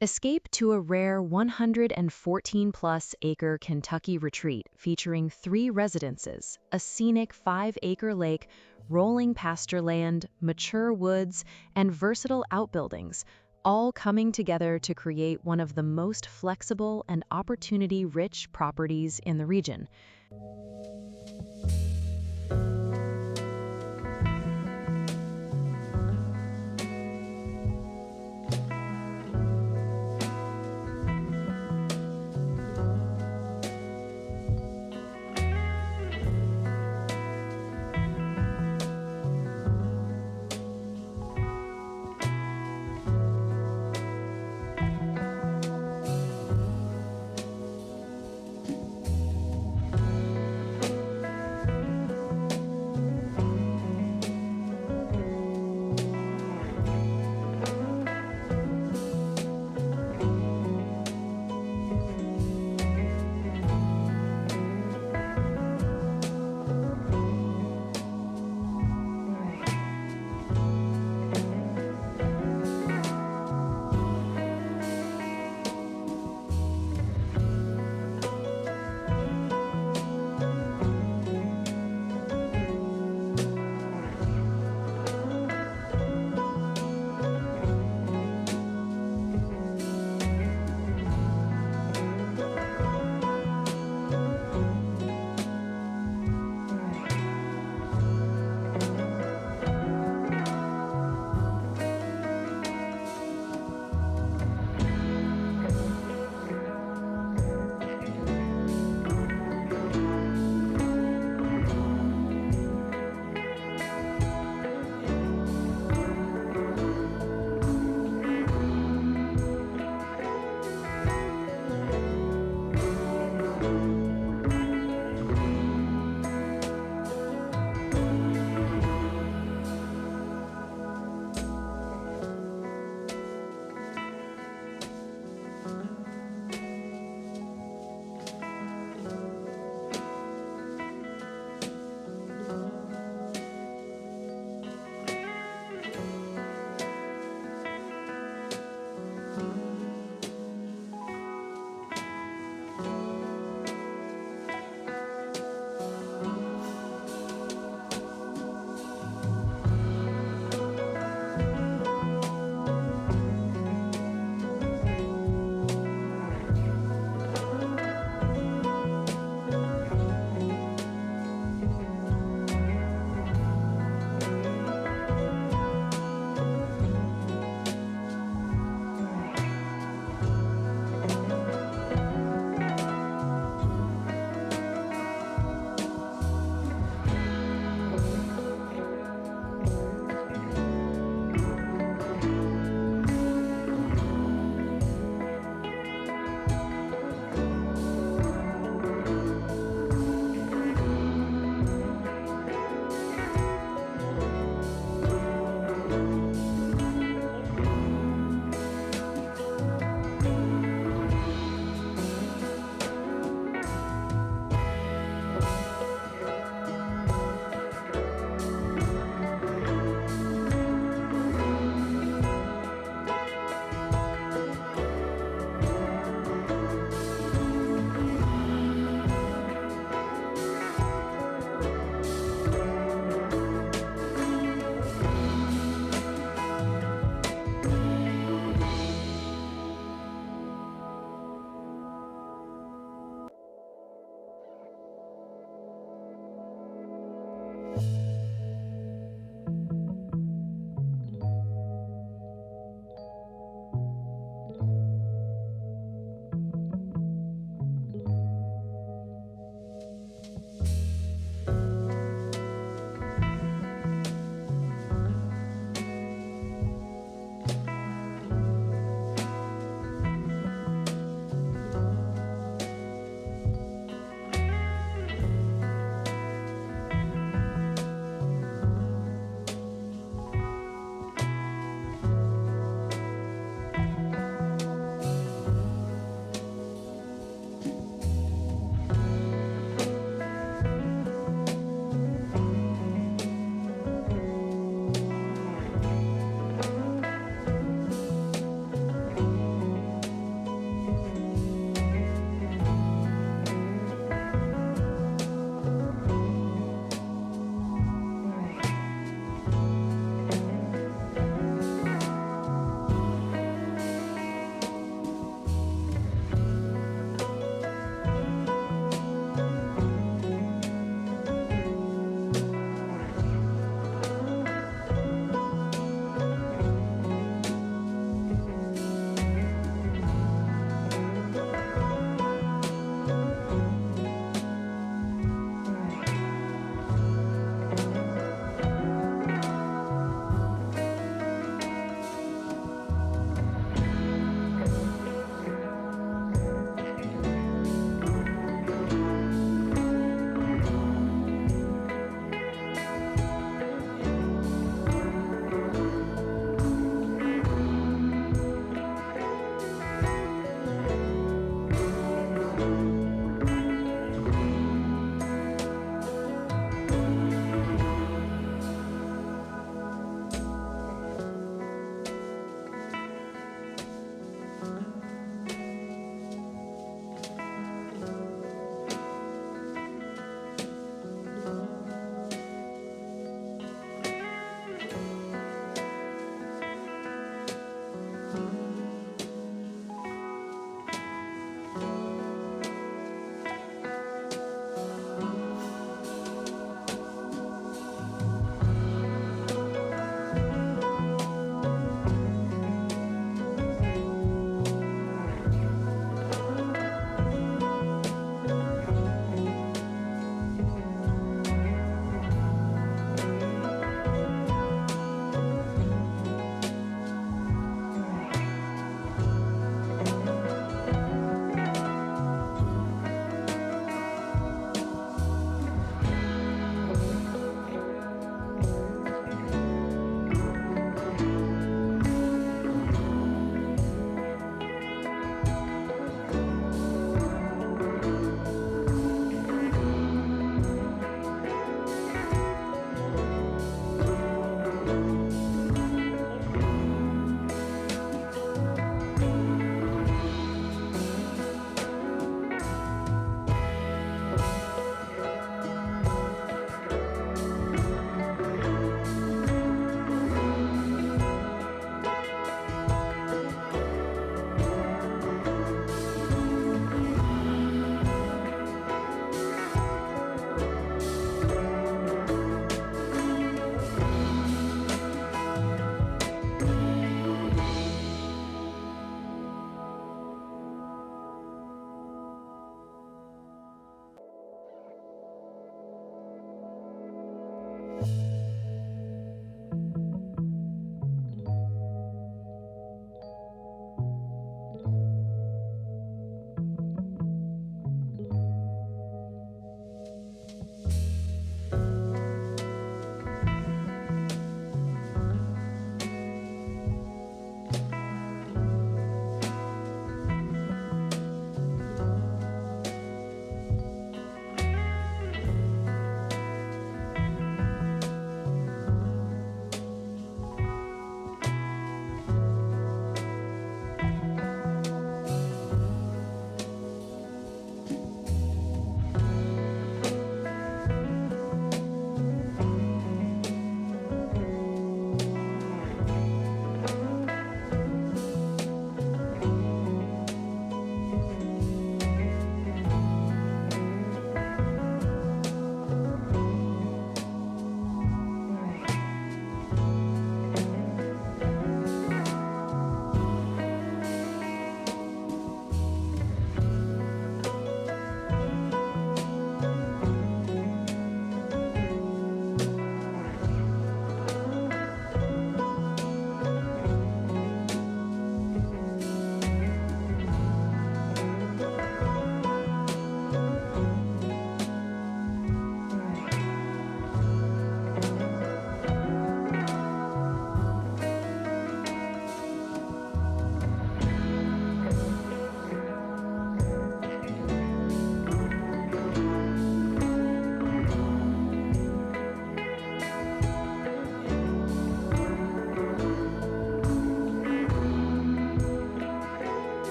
Escape to a rare 114-plus acre Kentucky retreat featuring 3 residences, a scenic 5-acre lake, rolling pastureland, mature woods, and versatile outbuildings, all coming together to create one of the most flexible and opportunity-rich properties in the region.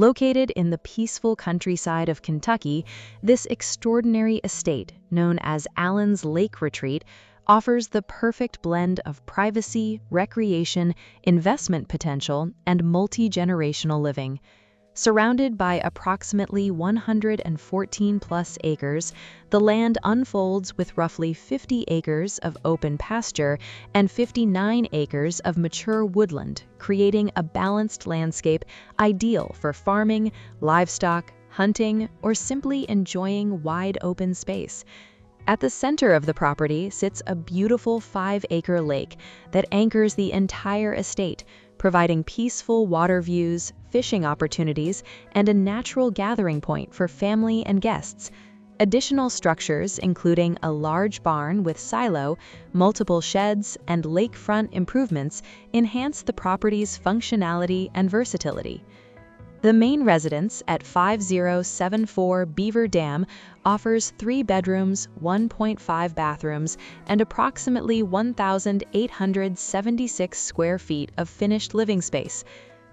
Located in the peaceful countryside of Kentucky, this extraordinary estate, known as Allen's Lake Retreat, offers the perfect blend of privacy, recreation, investment potential, and multi-generational living. Surrounded by approximately 114+ acres, the land unfolds with roughly 50 acres of open pasture and 59 acres of mature woodland, creating a balanced landscape ideal for farming, livestock, hunting, or simply enjoying wide open space. At the center of the property sits a beautiful 5-acre lake that anchors the entire estate, providing peaceful water views, fishing opportunities, and a natural gathering point for family and guests. Additional structures, including a large barn with silo, multiple sheds, and lakefront improvements, enhance the property's functionality and versatility. The main residence at 5074 Beaver Dam offers 3 bedrooms, 1.5 bathrooms, and approximately 1,876 square feet of finished living space.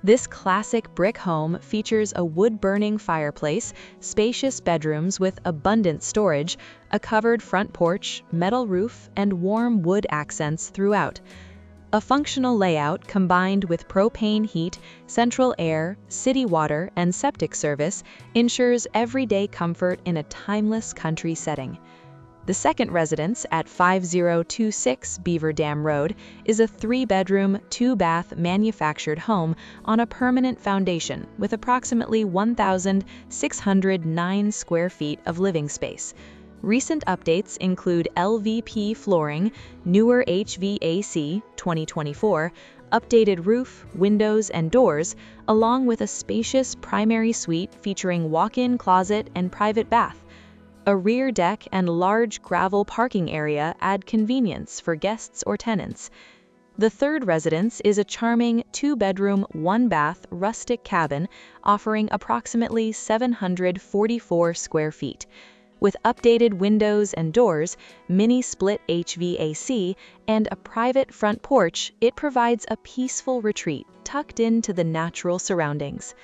This classic brick home features a wood-burning fireplace, spacious bedrooms with abundant storage, a covered front porch, metal roof, and warm wood accents throughout. A functional layout combined with propane heat, central air, city water, and septic service ensures everyday comfort in a timeless country setting. The second residence at 5026 Beaver Dam Rd is a 3-bedroom, 2-bath manufactured home on a permanent foundation with approximately 1,609 square feet of living space. Recent updates include LVP flooring, newer HVAC 2024, updated roof, windows, and doors, along with a spacious primary suite featuring walk-in closet and private bath. A rear deck and large gravel parking area add convenience for guests or tenants. The third residence is a charming 2-bedroom, 1-bath rustic cabin offering approximately 744 square feet. With updated windows and doors, mini-split HVAC, and a private front porch, it provides a peaceful retreat tucked into the natural surroundings.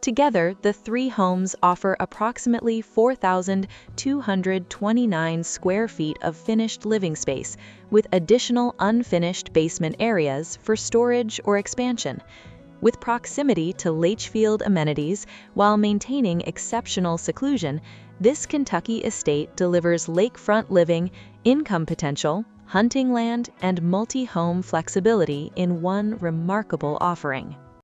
Together, the 3 homes offer approximately 4,229 square feet of finished living space, with additional unfinished basement areas for storage or expansion. With proximity to Leitchfield amenities while maintaining exceptional seclusion, this Kentucky estate delivers lakefront living, income potential, hunting land, and multi-home flexibility in one remarkable offering.